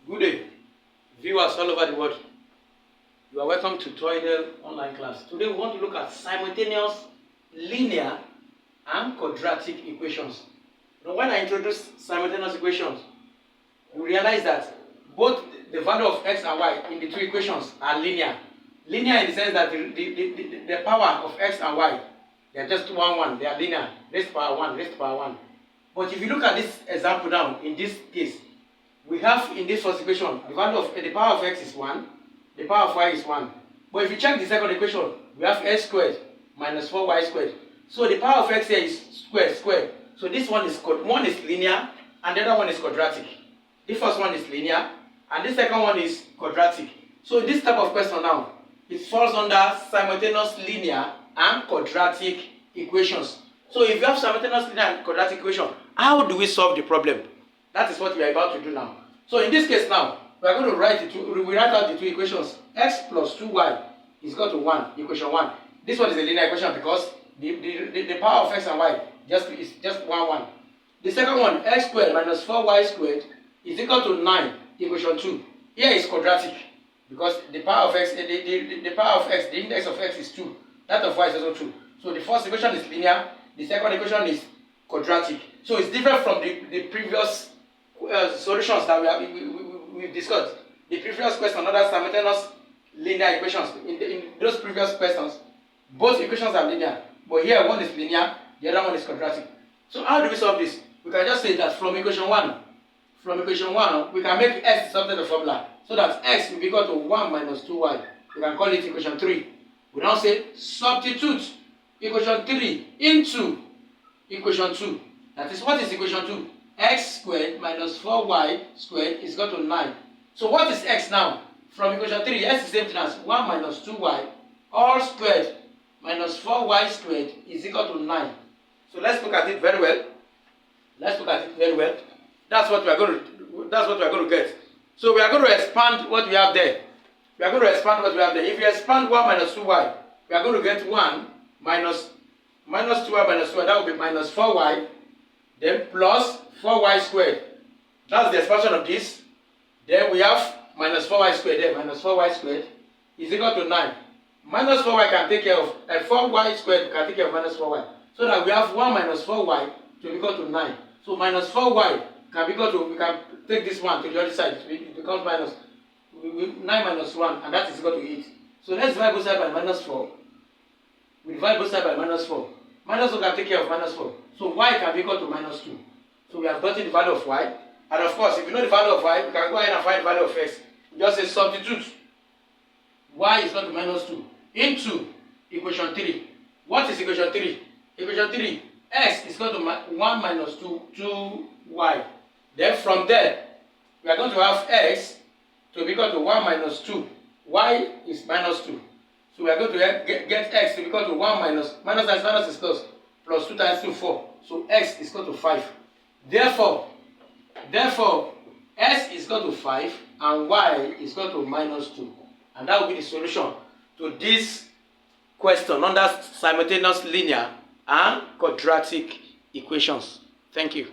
Good day, viewers all over the world. You are welcome to Toidel online class. Today we want to look at simultaneous linear and quadratic equations. Now, when I introduce simultaneous equations, you realize that both the value of x and y in the two equations are linear. Linear in the sense that the power of x and y, they are just one, they are linear, raised to power 1, raised to power 1. But if you look at this example now, in this case, we have in this first equation, the value of the power of x is 1, the power of y is 1. But if you check the second equation, we have x squared minus 4y squared. So the power of x here is squared. So this one is linear and the other one is quadratic. The first one is linear and the second one is quadratic. So this type of question now, it falls under simultaneous linear and quadratic equations. So if you have simultaneous linear and quadratic equation, how do we solve the problem? That is what we are about to do now. So in this case now, we are going to write out the two equations. X plus 2y is equal to 1, equation 1. This one is a linear equation because the power of x and y is just 1. The second one, x squared minus 4y squared is equal to 9, equation 2. Here is quadratic because the power of x, the index of x is 2. That of y is also 2. So the first equation is linear, the second equation is quadratic. So it's different from the previous solutions that we've discussed. The previous question, other simultaneous linear equations. In those previous questions, both equations are linear, but here one is linear, the other one is quadratic. So how do we solve this? We can just say that from equation 1, we can make x substitute the formula so that x will be equal to 1 minus 2y. We can call it equation 3. We now say substitute equation 3 into equation 2. That is, what is equation 2? X squared minus 4y squared is equal to 9. So what is x now? From equation 3, x is the same thing as 1 minus 2y all squared minus 4y squared is equal to 9. So let's look at it very well. That's what we are going to get. So we are going to expand what we have there. If you expand 1 minus 2y, we are going to get 1 minus 2y minus 2y. That will be minus 4y. Then plus 4y squared. That's the expansion of this. Then we have minus 4y squared there. Minus 4y squared is equal to 9. Minus 4y can take care of 4y squared can take care of minus 4y. So that we have 1 minus 4y to be equal to 9. So minus 4y can be equal to, we can take this one to the other side. It becomes minus 9 minus 1, and that is equal to 8. So let's divide both sides by minus 4. We divide both sides by minus 4. Minus 4 can take care of minus 4. So y can be equal to minus 2. So we have gotten the value of y. And of course, if you know the value of y, we can go ahead and find the value of x. We just say substitute y is equal to minus 2 into equation 3. What is equation 3? Equation 3, x is equal to 1 minus 2y. Then from there, we are going to have x to be equal to 1 minus 2. Y is minus 2. So we are going to get x to be equal to 1 minus times minus is plus 2 times 2, 4. So x is equal to 5. Therefore, s is equal to 5 and y is equal to minus 2. And that will be the solution to this question under simultaneous linear and quadratic equations. Thank you.